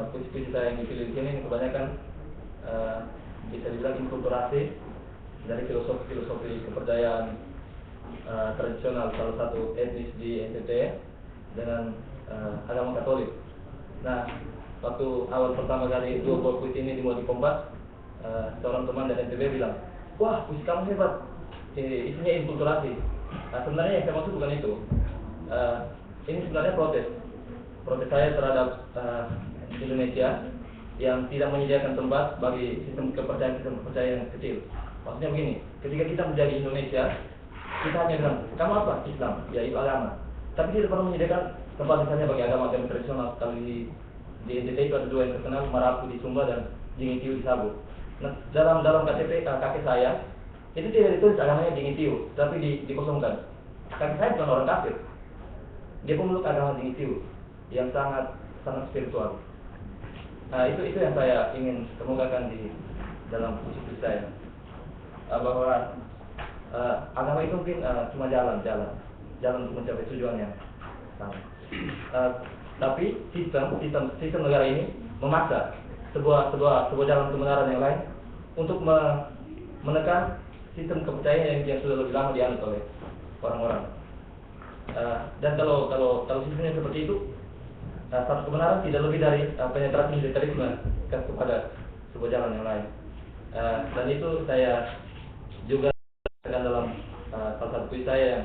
Puisi-puisi saya yang dipilih di sini kebanyakan bisa dibilang inkulturasi dari filosofi kepercayaan tradisional salah satu etnis di NTT dengan agama Katolik. Nah, waktu awal pertama kali dua buah puisi ini dimuat di Kompas, seorang teman dari NTB bilang, "Wah, puisi kamu hebat, isinya inkulturasi." Nah, sebenarnya yang saya maksud bukan itu. Ini sebenarnya protes saya terhadap Indonesia yang tidak menyediakan tempat bagi sistem kepercayaan yang kecil. Maksudnya begini, ketika kita menjadi Indonesia, kita hanya bilang, kamu apa? Islam, ya itu agama. Tapi tidak pernah menyediakan tempat misalnya bagi agama tradisional. Kalau di NTT itu ada dua yang terkenal, Marapu di Sumba dan Jingitiu di Sabu. Nah, dalam KTP kakek saya itu tidak ditulis agamanya Jingitiu, tapi dikosongkan. Kakek saya bukan orang kafir, dia pemeluk agama Jingitiu yang sangat spiritual. Itu yang saya ingin kemukakan di dalam puisi saya, bahwa agama itu mungkin cuma jalan untuk mencapai tujuannya sama. Tapi sistem negara ini memaksa sebuah jalan kebenaran yang lain untuk menekan sistem kepercayaan yang sudah lebih lama dianut oleh orang-orang. Dan kalau sistemnya seperti itu, satu kebenaran tidak lebih dari penetrasi militerisme kepada sebuah jalan yang lain. Dan itu saya juga katakan dalam salah satu puisi saya yang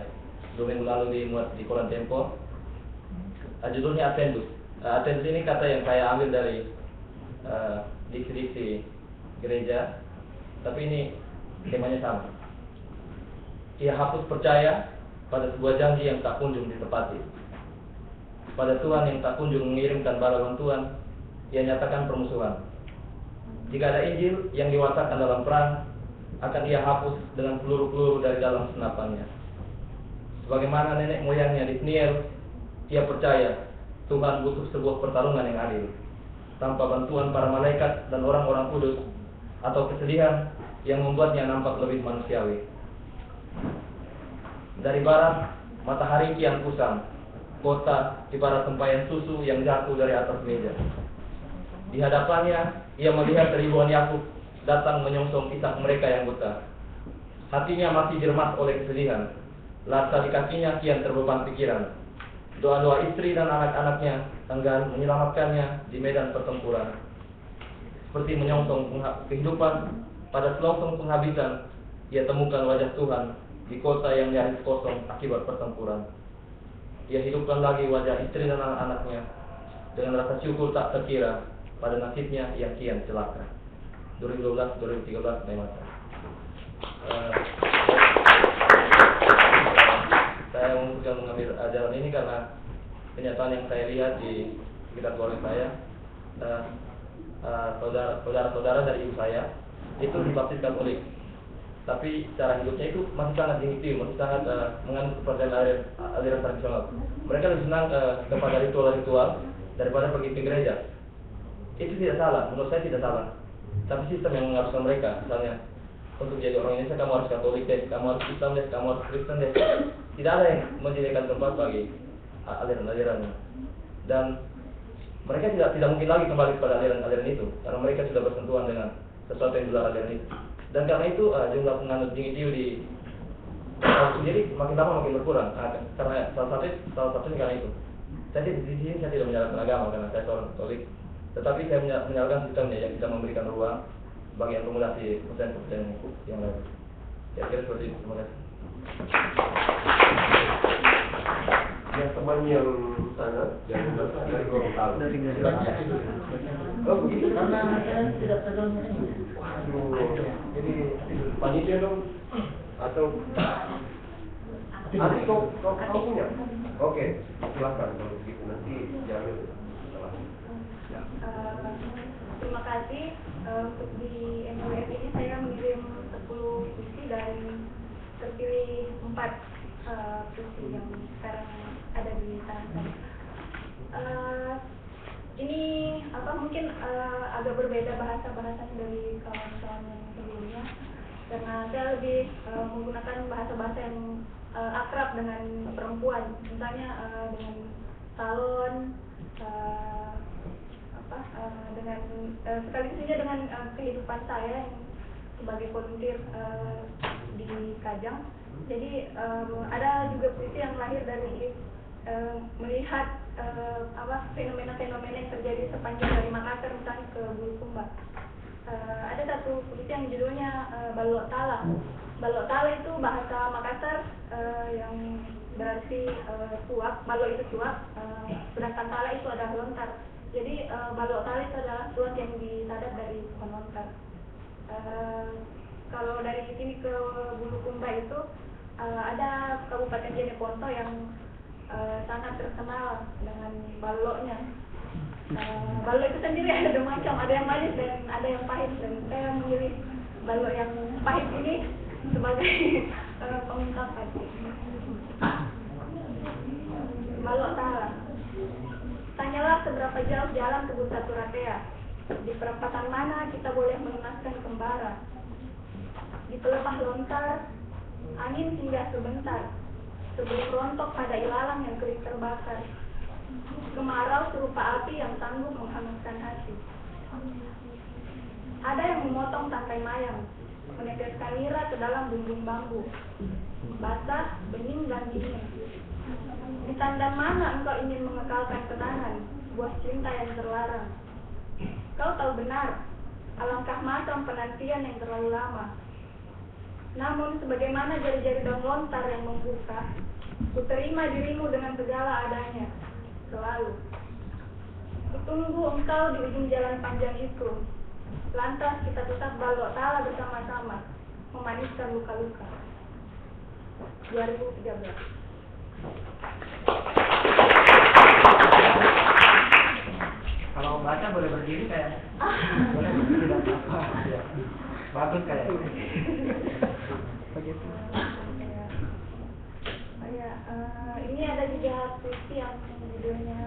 2 minggu lalu dimuat di koran Tempo. Judulnya Attendus. Attendus ini kata yang saya ambil dari diksi-diksi gereja, tapi ini temanya sama. Ia hapus percaya pada sebuah janji yang tak kunjung ditepati, pada Tuhan yang tak kunjung mengirimkan bala bantuan, ia nyatakan permusuhan. Jika ada Injil yang diwatakan dalam perang, akan ia hapus dengan peluru-peluru dari dalam senapannya. Sebagaimana nenek moyangnya di Pniel, ia percaya Tuhan butuh sebuah pertarungan yang adil, tanpa bantuan para malaikat dan orang-orang kudus, atau kesedihan yang membuatnya nampak lebih manusiawi. Dari barat, matahari kian kusam, kota ibarat tempayan susu yang jatuh dari atas meja. Di hadapannya, ia melihat ribuan Yakub datang menyongsong isak mereka yang buta. Hatinya masih diremas oleh kesedihan. Lasa di kakinya kian terbeban pikiran. Doa-doa istri dan anak-anaknya enggan menyelamatkannya di medan pertempuran. Seperti menyongsong kehidupan pada selongsong penghabisan, ia temukan wajah Tuhan di kota yang nyaris kosong akibat pertempuran. Ia hidupkan lagi wajah istri dan anak-anaknya dengan rasa syukur tak terkira pada nasibnya yang kian celaka. 2012-2013 Memasa. Saya memutuskan mengambil jalan ini karena kenyataan yang saya lihat di sekitar keluarga saya. Saudara-saudara dari ibu saya itu dibaptis Katolik, tapi cara hidupnya itu masih sangat Jingitiu, masih sangat menganut kepercayaan aliran tradisional. Mereka lebih senang kepada ritual-ritual daripada pergi ke gereja. Itu tidak salah, menurut saya tidak salah. Tapi sistem yang mengharuskan mereka, misalnya untuk jadi orang Indonesia kamu harus Katolik deh, kamu harus Islam deh, kamu harus Kristen deh. Tidak ada yang menyediakan tempat bagi aliran-aliran. Dan mereka tidak mungkin lagi kembali kepada aliran-aliran itu, karena mereka sudah bersentuhan dengan sesuatu yang di luar aliran itu. Dan karena itu jumlah penganut Jingitiu di sendiri makin lama makin berkurang. Karena salah satunya karena itu. Saya di sini saya tidak menyalahkan agama karena saya seorang Katolik, tetapi saya menyalahkan sistemnya yang tidak memberikan ruang bagi akomodasi kepercayaan yang lain. Ya, kira seperti itu. Terima kasih. Ya, teman yang sana dari Gorontalo. Oh begitu? Karena saya tidak pegang ini. Waduh, jadi panitia dong atau kau punya? Oke, silakan kalau begitu nanti diambil setelah. Terima kasih. Untuk di MWF ini saya mengirim 10 puisi dan terpilih 4 puisi yang sekarang ada di tangan saya. Ini mungkin agak berbeda bahasa-bahasa dari kawan-kawan yang sebelumnya, karena saya lebih menggunakan bahasa-bahasa yang akrab dengan perempuan, misalnya dengan salon, dengan sekaligus juga dengan kehidupan saya yang sebagai volunteer di Kajang. Jadi ada juga puisi yang lahir dari melihat fenomena-fenomena yang terjadi sepanjang dari Makassar misalnya ke Bulukumba. Ada satu puisi yang judulnya Balok Tala. Balok Tala itu bahasa Makassar yang berarti suap. Balok itu suap, sedangkan tala itu adalah lontar. Jadi Balok Tala itu adalah suap yang disadap dari pohon lontar. Kalau dari sini ke Bulukumba itu ada Kabupaten Jeneponto yang sangat terkenal dengan baloknya. Balok itu sendiri ada dua macam, ada yang manis dan ada yang pahit, dan saya memilih balok yang pahit ini sebagai pengungkapan. Balok Tala. Tanyalah seberapa jauh jalan ke Bursa Turatea. Di perempatan mana kita boleh melunaskan kembara? Di pelepah lontar, angin singgah sebentar, sebelum rontok pada ilalang yang kering terbakar. Kemarau serupa api yang sanggup menghanguskan hati. Ada yang memotong tangkai mayang, meneteskan nira ke dalam bumbung bambu. Basah, bening, dan dingin. Di tandan mana engkau ingin mengekalkan kenangan, buah cinta yang terlarang? Kau tahu benar, alangkah matang penantian yang terlalu lama. Namun sebagaimana jari-jari daun lontar yang membuka, ku terima dirimu dengan segala adanya, selalu. Kutunggu engkau di ujung jalan panjang itu. Lantas kita tetap balok tala bersama-sama, memaniskan luka-luka. 2013. Kalau baca boleh berdiri kayak. Boleh berdiri dan apa? Ya. Bagus kayak. Begitu. Ini ada juga puisi yang judulnya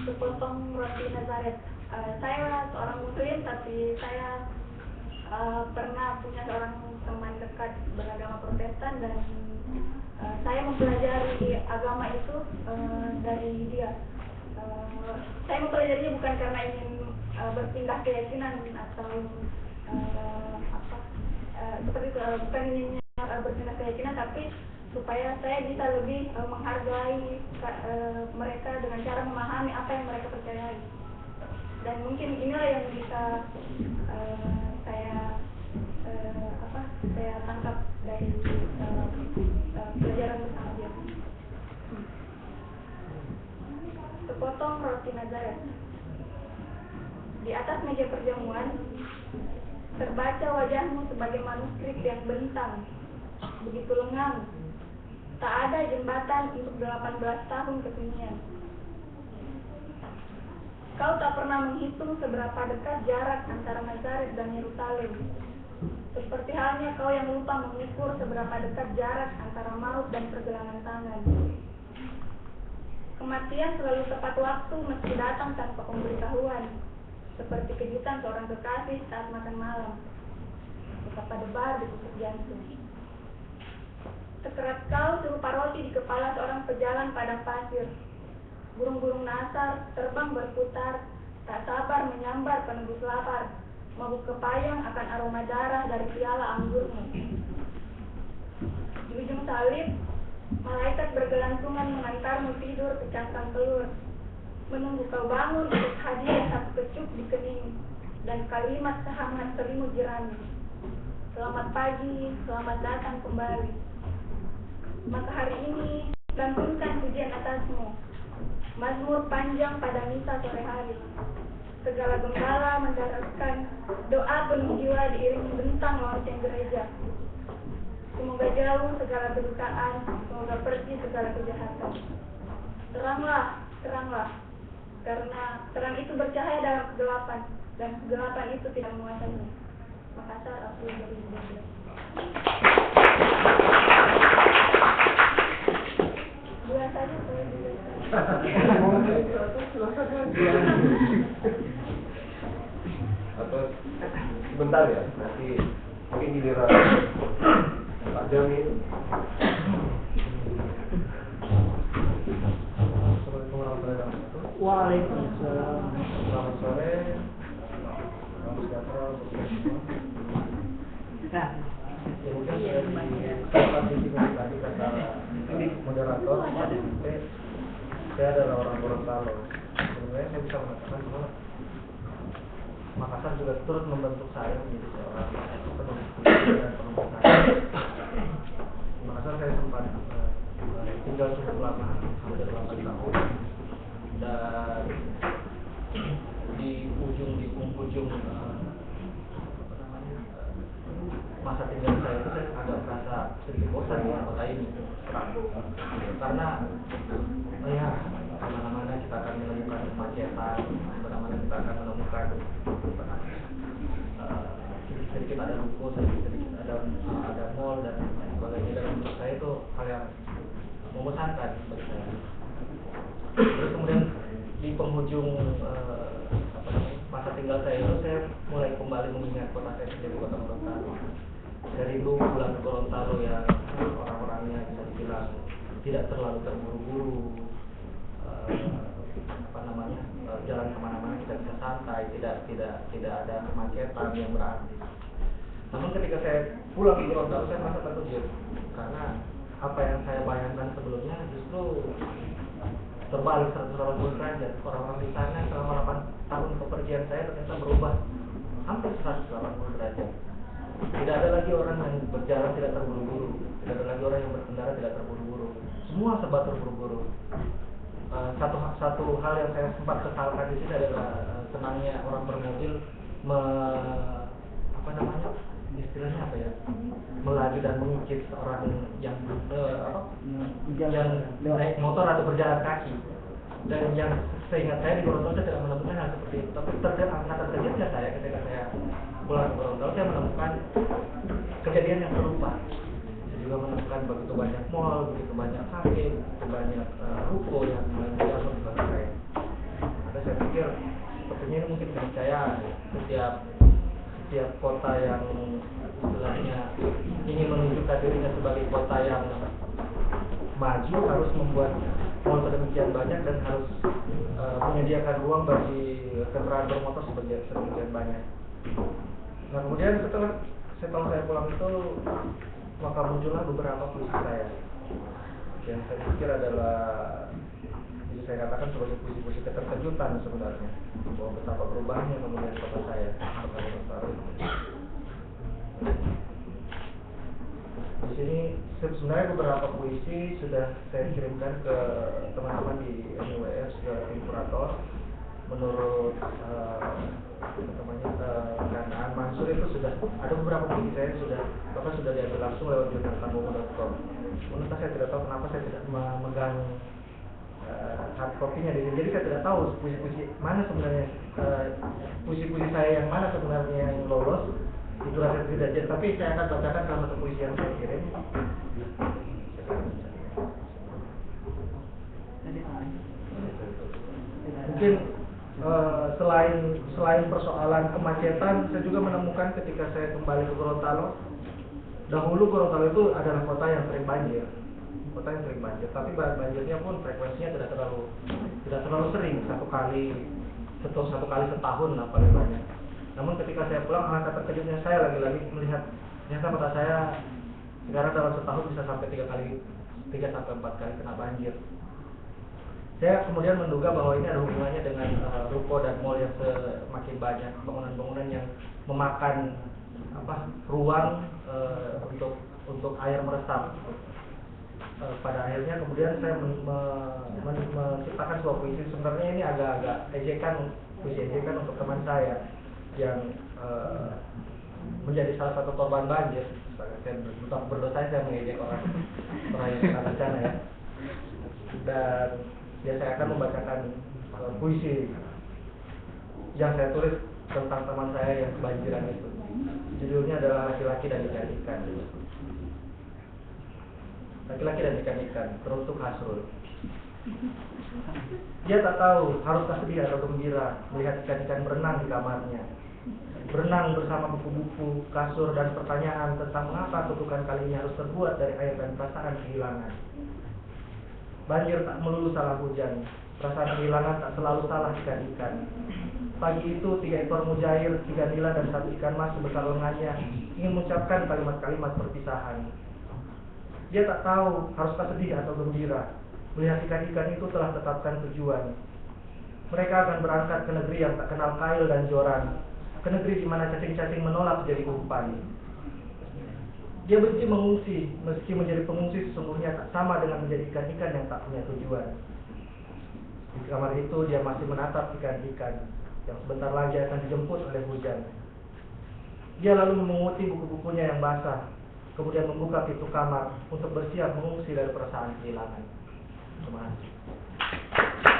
Sepotong Roti Nazaret. Saya seorang muslim, tapi saya pernah punya seorang teman dekat beragama Protestan, dan saya mempelajari agama itu dari dia. Saya mempelajarinya bukan karena ingin berpindah keyakinan atau seperti itu, bukan ingin berpindah keyakinan, tapi supaya saya bisa lebih menghargai mereka dengan cara memahami apa yang mereka percayai. Dan mungkin inilah yang bisa saya tangkap dari pelajaran bersama dia. Sepotong roti Nazaret. Di atas meja perjamuan terbaca wajahmu sebagai manuskrip yang bentang, begitu lengang. Tak ada jembatan untuk 18 tahun kesunyian. Kau tak pernah menghitung seberapa dekat jarak antara Nazaret dan Yerusalem. Seperti halnya kau yang lupa mengukur seberapa dekat jarak antara maut dan pergelangan tangan. Kematian selalu tepat waktu meski datang tanpa pemberitahuan, seperti kejutan seorang kekasih saat makan malam. Betapa debar di tusuk jantung. Sekerat kau serupa roti di kepala seorang pejalan padang pasir. Burung-burung nasar terbang berputar, tak sabar menyambar penembus lapar, mabuk kepayang akan aroma darah dari piala anggurmu. Di ujung salib, malaikat bergelantungan mengantarmu tidur ke cangkang telur, menunggu kau bangun untuk hadiah satu kecup di kening, dan kalimat sehangat selimut jerami. Selamat pagi, selamat datang kembali. Maka hari ini lantunkan pujian atasmu, mazmur panjang pada misa sore hari. Segala gembala mendaratkan doa penuh jiwa diiringi bentang lonceng gereja. Semoga jauh segala kedukaan, semoga pergi segala kejahatan. Teranglah, teranglah, karena terang itu bercahaya dalam kegelapan, dan kegelapan itu tidak menguasainya. Makassar, April 2012. Dua saja saya juga. Atau sebentar ya, nanti mungkin giliran Pak Jamin. Wah, Waalaikumsalam. Selamat sore. Salam sejahtera untuk kita semua. Nah, Ya mungkin saya di sini tadi kata moderator Pak DP, saya adalah orang Gorontalo. Sebenarnya saya bisa mengatakan bahwa Makassar juga turut membentuk saya menjadi seorang penulis puisi dan penulis naskah. Di Makassar saya sempat tinggal cukup lama, hampir 8 tahun, dan di ujung masa tinggal saya itu saya agak merasa sedikit bosan dengan kota ini, karena ya kemana-mana kita akan menemukan kemacetan, kemana-mana kita akan menemukan sedikit ada ruko, sedikit ada mall dan sebagainya. Dan menurut saya itu hal yang membosankan bagi saya. Terus kemudian di penghujung masa tinggal saya itu saya mulai kembali mengingat kota saya sendiri, kota Gorontalo. Saya rindu pulang ke Gorontalo yang orang-orangnya bisa dibilang tidak terlalu terburu-buru, jalan kemana-mana kita bisa santai, tidak ada kemacetan yang berarti. Namun ketika saya pulang ke Gorontalo saya merasa terkejut karena apa yang saya bayangkan sebelumnya justru terbalik 180 derajat. Orang-orang di sana selama 8 tahun kepergian saya ternyata berubah hampir 180 derajat. Tidak ada lagi orang yang berjalan tidak terburu-buru, tidak ada lagi orang yang berkendara tidak terburu-buru. Semua serba terburu-buru. Satu hal yang saya sempat kesalkan di sini adalah senangnya orang bermobil istilahnya apa ya, melaju dan mengikis orang yang naik motor atau berjalan kaki. Dan yang seingat saya di Gorontalo saya tidak menemukan hal seperti itu. Tapi terkejutnya saya ketika saya pulang ke Gorontalo, saya menemukan kejadian yang serupa. Saya juga menemukan begitu banyak mall, begitu banyak kafe, begitu banyak ruko yang menjadi di kota saya. Ada saya pikir sepertinya ini mungkin keniscayaan. Setiap kota yang istilahnya ingin menunjukkan dirinya sebagai kota yang maju harus membuat mall sedemikian banyak dan harus menyediakan ruang bagi kendaraan bermotor sedemikian banyak. Nah kemudian setelah saya pulang itu maka muncullah beberapa puisi saya yang saya pikir adalah bisa saya katakan sebagai puisi-puisi keterkejutan sebenarnya, bahwa betapa berubahnya kemudian kota saya, kota Gorontalo. Di sini sebenarnya beberapa puisi sudah saya kirimkan ke teman-teman di MUWF, ke Imperator. Menurut Kang Mansur itu sudah ada beberapa puisi saya sudah diambil langsung lewat jurnaltanbomo.com. Menurut saya tidak tahu kenapa saya tidak memegang hard copy-nya di sini. Jadi saya tidak tahu puisi-puisi mana sebenarnya, puisi-puisi saya yang mana sebenarnya yang lolos. Itu rasa tidak jadi, tapi saya akan bacakan salah satu puisi yang saya kirim. Mungkin selain persoalan kemacetan, saya juga menemukan ketika saya kembali ke Gorontalo. Dahulu Gorontalo itu adalah kota yang sering banjir, tapi banjirnya pun frekuensinya tidak terlalu sering, satu kali setahun lah paling banyak. Namun ketika saya pulang, alangkah terkejutnya saya lagi-lagi melihat ternyata kota saya sekarang dalam setahun bisa sampai 3 sampai 4 kali kena banjir. Saya kemudian menduga bahwa ini ada hubungannya dengan ruko dan mall yang semakin banyak, bangunan-bangunan yang memakan ruang untuk air meresap. Pada akhirnya kemudian saya menciptakan sebuah puisi. Sebenarnya ini agak-agak puisi ejekan untuk teman saya yang menjadi salah satu korban banjir. Saya berdosa saya mengejek orang yang kena bencana ya. Dan saya akan membacakan puisi yang saya tulis tentang teman saya yang kebanjiran itu. Judulnya adalah Laki-laki dan Ikan-ikan. Laki-laki dan ikan-ikan, teruntuk Hasrul. Dia tak tahu haruskah sedih atau gembira melihat ikan-ikan berenang di kamarnya. Berenang bersama buku-buku, kasur, dan pertanyaan tentang mengapa kutukan kali ini harus terbuat dari air dan perasaan kehilangan. Banjir tak melulu salah hujan, Perasaan kehilangan tak selalu salah ikan-ikan. Pagi itu 3 ekor mujair, 3 nila dan 1 ikan mas sebesar lengannya ingin mengucapkan kalimat-kalimat perpisahan. Dia tak tahu haruskah sedih atau gembira melihat ikan-ikan itu telah tetapkan tujuan. Mereka akan berangkat ke negeri yang tak kenal kail dan joran, ke negeri di mana cacing-cacing menolak jadi umpan. Dia benci mengungsi, meski menjadi pengungsi sesungguhnya tak sama dengan menjadi ikan-ikan yang tak punya tujuan. Di kamar itu dia masih menatap ikan-ikan yang sebentar lagi akan dijemput oleh hujan. Dia lalu memunguti buku-bukunya yang basah, kemudian membuka pintu kamar untuk bersiap mengungsi dari perasaan kehilangan. Terima kasih.